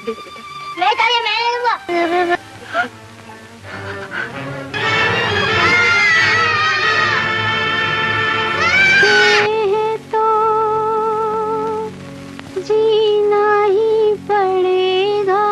नहीं चाहिए, मैं नहीं दूंगा। तो जीना ही पड़ेगा।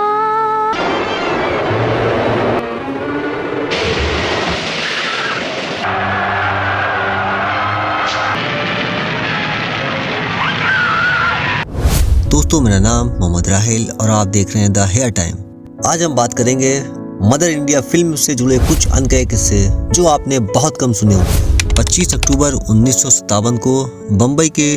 दोस्तों, मेरा नाम मोहम्मद राहिल और आप देख रहे हैं द हेयर टाइम। आज हम बात करेंगे मदर इंडिया फिल्म से जुड़े कुछ अनकहे किस्से जो आपने बहुत कम सुने होंगे। 25 अक्टूबर 1957 को बम्बई के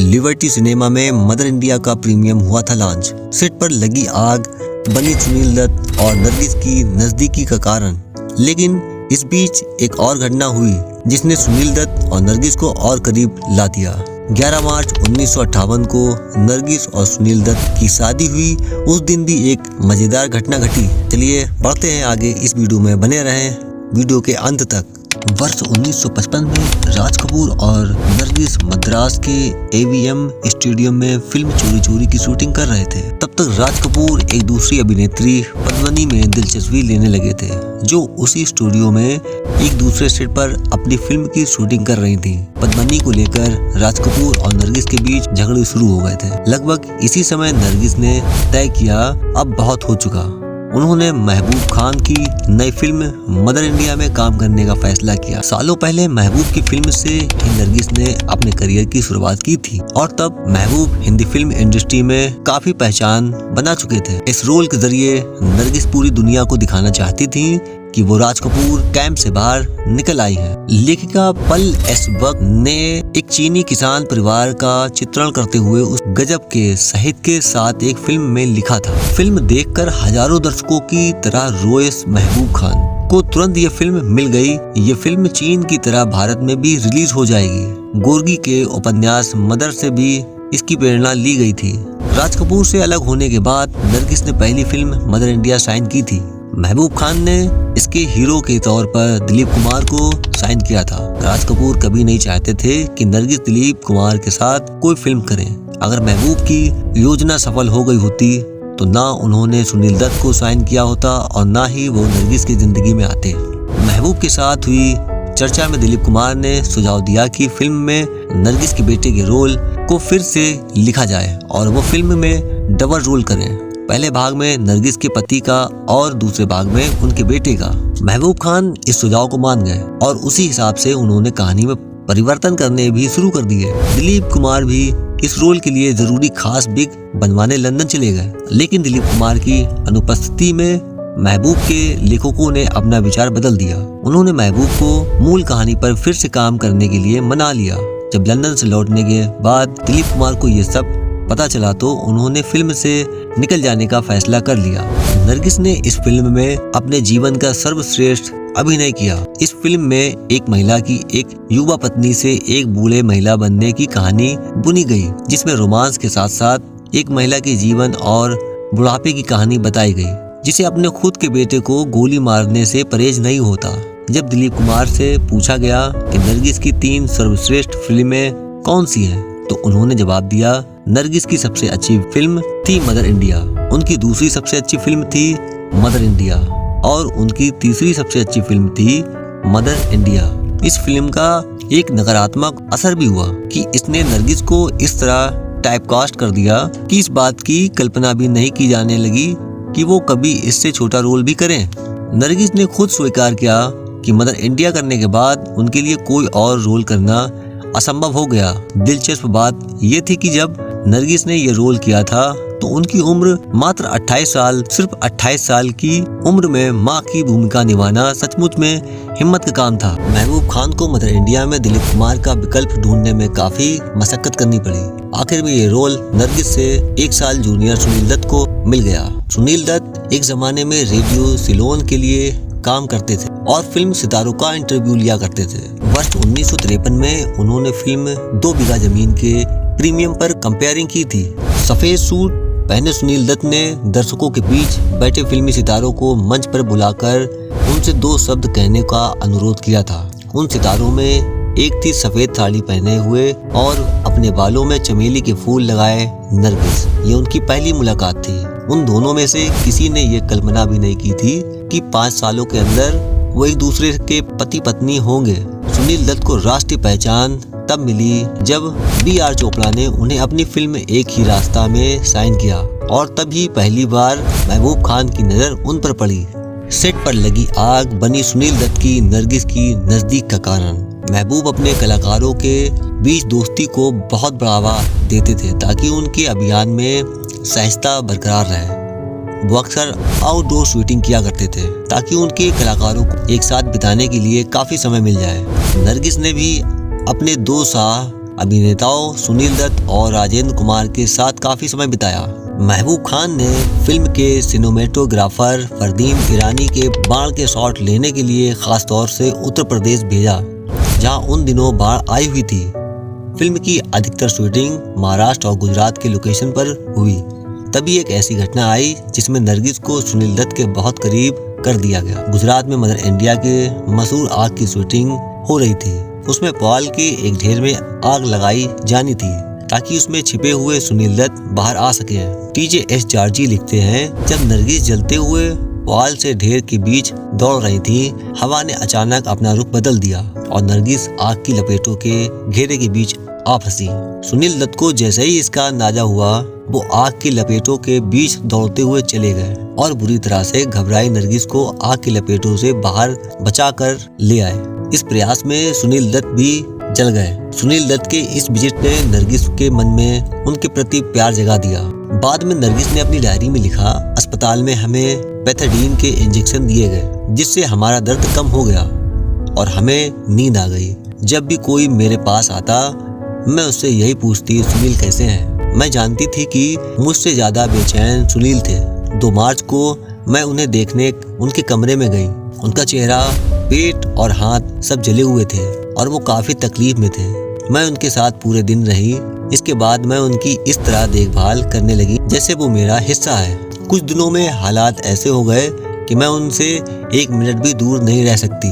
लिबर्टी सिनेमा में मदर इंडिया का प्रीमियम हुआ था लॉन्च। सेट पर लगी आग बनी सुनील दत्त और नरगिस की नजदीकी का कारण, लेकिन इस बीच एक और घटना हुई जिसने सुनील दत्त और नरगिस को और करीब ला दिया। 11 मार्च 1958 को नरगिस और सुनील दत्त की शादी हुई। उस दिन भी एक मजेदार घटना घटी। चलिए बढ़ते हैं आगे, इस वीडियो में बने रहें वीडियो के अंत तक। वर्ष 1955 में राज कपूर और नरगिस मद्रास के AVM स्टेडियम में फिल्म चोरी चोरी की शूटिंग कर रहे थे। तब तक राज कपूर एक दूसरी अभिनेत्री पद्मिनी में दिलचस्पी लेने लगे थे, जो उसी स्टूडियो में एक दूसरे सेट पर अपनी फिल्म की शूटिंग कर रही थी। पद्मिनी को लेकर राज कपूर और नरगिस के बीच झगड़े शुरू हो गए थे। लगभग इसी समय नरगिस ने तय किया अब बहुत हो चुका। उन्होंने महबूब खान की नई फिल्म मदर इंडिया में काम करने का फैसला किया। सालों पहले महबूब की फिल्म से ही नरगिस ने अपने करियर की शुरुआत की थी और तब महबूब हिंदी फिल्म इंडस्ट्री में काफी पहचान बना चुके थे। इस रोल के जरिए नरगिस पूरी दुनिया को दिखाना चाहती थी कि वो राज कपूर कैंप से बाहर निकल आई हैं। लेखिका पल एस वक ने एक चीनी किसान परिवार का चित्रण करते हुए उस गजब के साहित्य के साथ एक फिल्म में लिखा था। फिल्म देखकर हजारों दर्शकों की तरह रोए महबूब खान को तुरंत ये फिल्म मिल गई। ये फिल्म चीन की तरह भारत में भी रिलीज हो जाएगी। गोर्गी के उपन्यास मदर से भी इसकी प्रेरणा ली गई थी। राज कपूर से अलग होने के बाद नरगिस ने पहली फिल्म मदर इंडिया साइन की थी। महबूब खान ने इसके हीरो के तौर पर दिलीप कुमार को साइन किया था। राज कपूर कभी नहीं चाहते थे कि नरगिस दिलीप कुमार के साथ कोई फिल्म करें। अगर महबूब की योजना सफल हो गई होती तो ना उन्होंने सुनील दत्त को साइन किया होता और ना ही वो नरगिस की जिंदगी में आते। महबूब के साथ हुई चर्चा में दिलीप कुमार ने सुझाव दिया कि फिल्म में नरगिस के बेटे के रोल को फिर से लिखा जाए और वो फिल्म में डबल रोल करें। पहले भाग में नरगिस के पति का और दूसरे भाग में उनके बेटे का। महबूब खान इस सुझाव को मान गए और उसी हिसाब से उन्होंने कहानी में परिवर्तन करने भी शुरू कर दिए। दिलीप कुमार भी इस रोल के लिए जरूरी खास बिग बनवाने लंदन चले गए, लेकिन दिलीप कुमार की अनुपस्थिति में महबूब के लेखकों ने अपना विचार बदल दिया। उन्होंने महबूब को मूल कहानी पर फिर से काम करने के लिए मना लिया। जब लंदन से लौटने के बाद दिलीप कुमार को ये सब पता चला तो उन्होंने फिल्म से निकल जाने का फैसला कर लिया। नरगिस ने इस फिल्म में अपने जीवन का सर्वश्रेष्ठ अभिनय किया। इस फिल्म में एक महिला की एक युवा पत्नी से एक बूढ़े महिला बनने की कहानी बुनी गई, जिसमें रोमांस के साथ साथ एक महिला के जीवन और बुढ़ापे की कहानी बताई गई, जिसे अपने खुद के बेटे को गोली मारने से परहेज नहीं होता। जब दिलीप कुमार से पूछा गया कि नरगिस की 3 सर्वश्रेष्ठ फिल्में कौन सी हैं, तो उन्होंने जवाब दिया नरगिस की सबसे अच्छी फिल्म थी मदर इंडिया, उनकी दूसरी सबसे अच्छी फिल्म थी मदर इंडिया और उनकी तीसरी सबसे अच्छी फिल्म थी मदर इंडिया। इस फिल्म का एक नकारात्मक असर भी हुआ कि इसने नरगिस को इस तरह टाइपकास्ट कर दिया कि इस बात की कल्पना भी नहीं की जाने लगी कि वो कभी इससे छोटा रोल भी करें। नरगिस ने खुद स्वीकार किया कि मदर इंडिया करने के बाद उनके लिए कोई और रोल करना असंभव हो गया। दिलचस्प बात ये थी कि जब नरगिस ने ये रोल किया था तो उनकी उम्र मात्र 28 साल। सिर्फ 28 साल की उम्र में माँ की भूमिका निभाना सचमुच में हिम्मत का काम था। महबूब खान को मदर इंडिया में दिलीप कुमार का विकल्प ढूंढने में काफी मशक्कत करनी पड़ी। आखिर में ये रोल नरगिस से 1 साल जूनियर सुनील दत्त को मिल गया। सुनील दत्त एक जमाने में रेडियो सिलोन के लिए काम करते थे और फिल्म सितारों का इंटरव्यू लिया करते थे। वर्ष 1953 में उन्होंने फिल्म 2 बीघा जमीन के प्रीमियम पर कंपेयरिंग की थी। सफेद सूट पहने सुनील दत्त ने दर्शकों के बीच बैठे फिल्मी सितारों को मंच पर बुलाकर उनसे 2 शब्द कहने का अनुरोध किया था। उन सितारों में एक थी सफेद साड़ी पहने हुए और अपने बालों में चमेली के फूल लगाए नरगिस। ये उनकी पहली मुलाकात थी। उन दोनों में से किसी ने ये कल्पना भी नहीं की थी कि 5 सालों के अंदर वो एक दूसरे के पति पत्नी होंगे। सुनील दत्त को राष्ट्रीय पहचान तब मिली जब B.R. चोपड़ा ने उन्हें अपनी फिल्म एक ही रास्ता में साइन किया और तभी पहली बार महबूब खान की नजर उन पर पड़ी। सेट पर लगी आग बनी सुनील दत्त की नरगिस की नजदीक का कारण। महबूब अपने कलाकारों के बीच दोस्ती को बहुत बढ़ावा देते थे ताकि उनके अभियान में सहजता बरकरार रहे। वो अक्सर आउटडोर शूटिंग किया करते थे ताकि उनके कलाकारों को एक साथ बिताने के लिए काफी समय मिल जाए। नरगिस ने भी अपने 2 अभिनेताओं सुनील दत्त और राजेंद्र कुमार के साथ काफी समय बिताया। महबूब खान ने फिल्म के सिनेमेटोग्राफर फरदीन ईरानी के बाढ़ के शॉट लेने के लिए खास तौर से उत्तर प्रदेश भेजा, जहां उन दिनों बाढ़ आई हुई थी। फिल्म की अधिकतर शूटिंग महाराष्ट्र और गुजरात के लोकेशन पर हुई। तभी एक ऐसी घटना आई जिसमें नरगिस को सुनील दत्त के बहुत करीब कर दिया गया। गुजरात में मदर इंडिया के मशहूर आग की शूटिंग हो रही थी। उसमें पॉल के एक ढेर में आग लगाई जानी थी ताकि उसमें छिपे हुए सुनील दत्त बाहर आ सके। TJS जार्जी लिखते हैं, जब नरगिस जलते हुए पॉल से ढेर के बीच दौड़ रही थी, हवा ने अचानक अपना रुख बदल दिया और नरगिस आग की लपेटों के घेरे के बीच आ फंसी। सुनील दत्त को जैसे ही इसका अंदाजा हुआ, वो आग की लपेटों के बीच दौड़ते हुए चले गए और बुरी तरह से घबराई नरगिस को आग की लपेटों से बाहर बचाकर ले आए। इस प्रयास में सुनील दत्त भी जल गए। सुनील दत्त के इस विजिट ने नरगिस के मन में उनके प्रति प्यार जगा दिया। बाद में नरगिस ने अपनी डायरी में लिखा, अस्पताल में हमें बेथाडीन के इंजेक्शन दिए गए जिससे हमारा दर्द कम हो गया और हमें नींद आ गई। जब भी कोई मेरे पास आता, मैं उससे यही पूछती, सुनील कैसे हैं? मैं जानती थी कि मुझसे ज्यादा बेचैन सुनील थे। 2 मार्च को मैं उन्हें देखने उनके कमरे में गई। उनका चेहरा, पेट और हाथ सब जले हुए थे और वो काफी तकलीफ में थे। मैं उनके साथ पूरे दिन रही। इसके बाद मैं उनकी इस तरह देखभाल करने लगी जैसे वो मेरा हिस्सा है। कुछ दिनों में हालात ऐसे हो गए कि मैं उनसे 1 मिनट भी दूर नहीं रह सकती।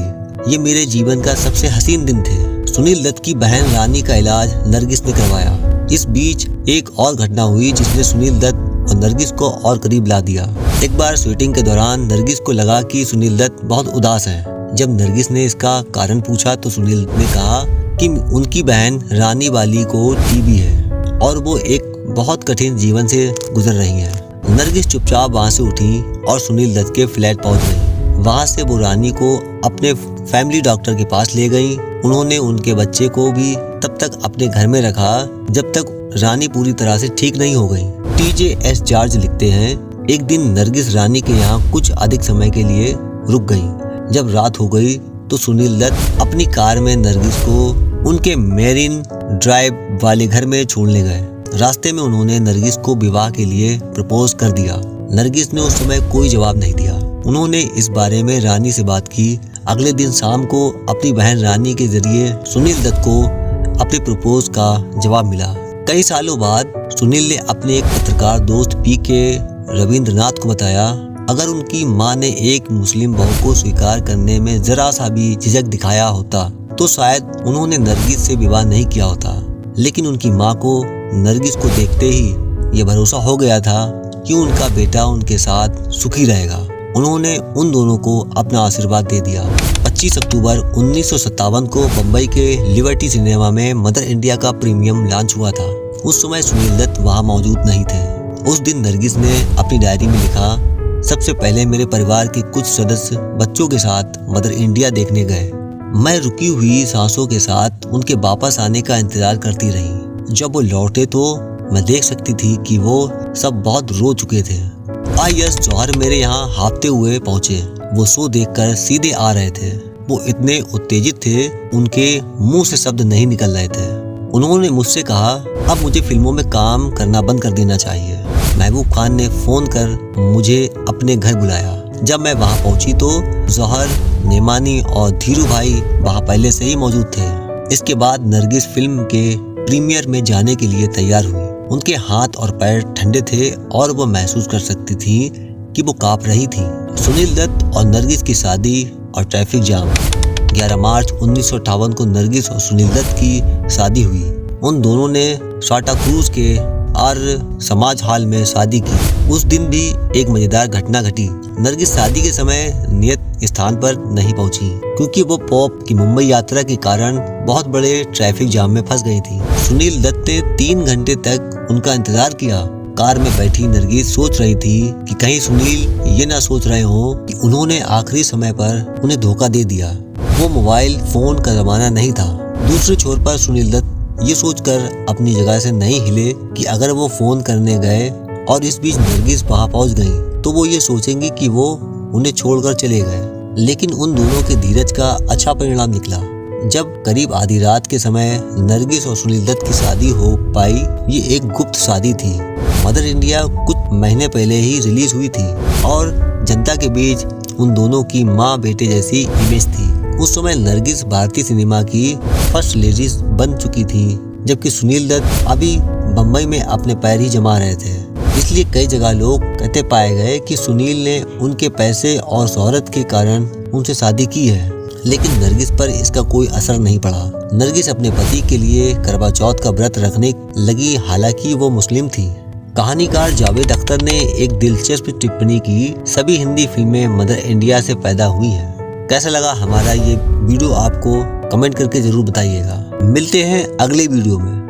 ये मेरे जीवन का सबसे हसीन दिन थे। सुनील दत्त की बहन रानी का इलाज नरगिस ने करवाया। इस बीच एक और घटना हुई जिसने सुनील दत्त और नरगिस को और करीब ला दिया। एक बार शूटिंग के दौरान नरगिस को लगा कि सुनील दत्त बहुत उदास हैं। जब नरगिस ने इसका कारण पूछा तो सुनील ने कहा कि उनकी बहन रानी वाली को टीबी है और वो एक बहुत कठिन जीवन से गुजर रही हैं। नरगिस चुपचाप वहाँ से उठी और सुनील दत्त के फ्लैट पहुँच गई। वहाँ से वो रानी को अपने फैमिली डॉक्टर के पास ले गई। उन्होंने उनके बच्चे को भी तब तक अपने घर में रखा जब तक रानी पूरी तरह से ठीक नहीं हो गई। TJS जॉर्ज लिखते हैं, एक दिन नरगिस रानी के यहाँ कुछ अधिक समय के लिए रुक गई। जब रात हो गई तो सुनील दत्त अपनी कार में नरगिस को उनके मेरिन ड्राइव वाले घर में छोड़ने गए। रास्ते में उन्होंने नरगिस को विवाह के लिए प्रपोज कर दिया। नरगिस ने उस समय कोई जवाब नहीं दिया। उन्होंने इस बारे में रानी से बात की। अगले दिन शाम को अपनी बहन रानी के जरिए सुनील दत्त को अपने प्रपोज का जवाब मिला। कई सालों बाद सुनील ने अपने एक पत्रकार दोस्त PK रविंद्रनाथ को बताया, अगर उनकी मां ने एक मुस्लिम बहू को स्वीकार करने में जरा सा भी झिझक दिखाया होता तो शायद उन्होंने नरगिस से विवाह नहीं किया होता। लेकिन उनकी मां को नरगिस को देखते ही ये भरोसा हो गया था कि उनका बेटा उनके साथ सुखी रहेगा। उन्होंने उन दोनों को अपना आशीर्वाद दे दिया। 25 अक्टूबर 1957 को मुंबई के लिबर्टी सिनेमा में मदर इंडिया का प्रीमियम लॉन्च हुआ था। उस समय सुनील दत्त वहां मौजूद नहीं थे। उस दिन नरगिस ने अपनी डायरी में लिखा, सबसे पहले मेरे परिवार के कुछ सदस्य बच्चों के साथ मदर इंडिया देखने गए। मैं रुकी हुई सांसों के साथ उनके वापस आने का इंतजार करती रही। जब वो लौटे तो मैं देख सकती थी कि वो सब बहुत रो चुके थे। IS जौहर मेरे यहाँ हाँफते हुए पहुँचे। वो शो देखकर सीधे आ रहे थे। वो इतने उत्तेजित थे, उनके मुंह से शब्द नहीं निकल रहे थे। उन्होंने मुझसे कहा, अब मुझे फिल्मों में काम करना बंद कर देना चाहिए। महबूब खान ने फोन कर मुझे अपने घर बुलाया। जब मैं वहाँ पहुँची तो जौहर, नेमानी और धीरू भाई वहाँ पहले से ही मौजूद थे। इसके बाद नरगिस फिल्म के प्रीमियर में जाने के लिए तैयार हुई। उनके हाथ और पैर ठंडे थे और वो महसूस कर सकती थी कि वो कांप रही थी। सुनील दत्त और नरगिस की शादी और ट्रैफिक जाम। 11 मार्च 1958 को नरगिस और सुनील दत्त की शादी हुई। उन दोनों ने सांता क्रूज के आर्य समाज हॉल में शादी की। उस दिन भी एक मजेदार घटना घटी। नरगिस शादी के समय नियत स्थान पर नहीं पहुंची क्योंकि वो पॉप की मुंबई यात्रा के कारण बहुत बड़े ट्रैफिक जाम में फंस गई थी। सुनील दत्त ने 3 घंटे तक उनका इंतजार किया। कार में बैठी नरगिस सोच रही थी कि कहीं सुनील ये ना सोच रहे हो कि उन्होंने आखिरी समय पर उन्हें धोखा दे दिया। वो मोबाइल फोन का जमाना नहीं था। दूसरे छोर पर सुनील दत्त ये सोचकर अपनी जगह से नहीं हिले कि अगर वो फोन करने गए और इस बीच नरगिस वहां पहुंच गई तो वो ये सोचेंगे कि वो उन्हें छोड़कर चले गए। लेकिन उन दोनों के धीरज का अच्छा परिणाम निकला। जब करीब आधी रात के समय नरगिस और सुनील दत्त की शादी हो पाई। ये एक गुप्त शादी थी। मदर इंडिया कुछ महीने पहले ही रिलीज हुई थी और जनता के बीच उन दोनों की माँ बेटे जैसी इमेज थी। उस समय नरगिस भारतीय सिनेमा की फर्स्ट लेडी बन चुकी थी, जबकि सुनील दत्त अभी बम्बई में अपने पैर ही जमा रहे थे। इसलिए कई जगह लोग कहते पाए गए कि सुनील ने उनके पैसे और शोहरत के कारण उनसे शादी की है। लेकिन नरगिस पर इसका कोई असर नहीं पड़ा। नरगिस अपने पति के लिए करवा चौथ का व्रत रखने लगी, हालांकि वो मुस्लिम थी। कहानीकार जावेद अख्तर ने एक दिलचस्प टिप्पणी की, सभी हिंदी फिल्में मदर इंडिया से पैदा हुई हैं। कैसा लगा हमारा ये वीडियो आपको कमेंट करके जरूर बताइएगा। मिलते हैं अगले वीडियो में।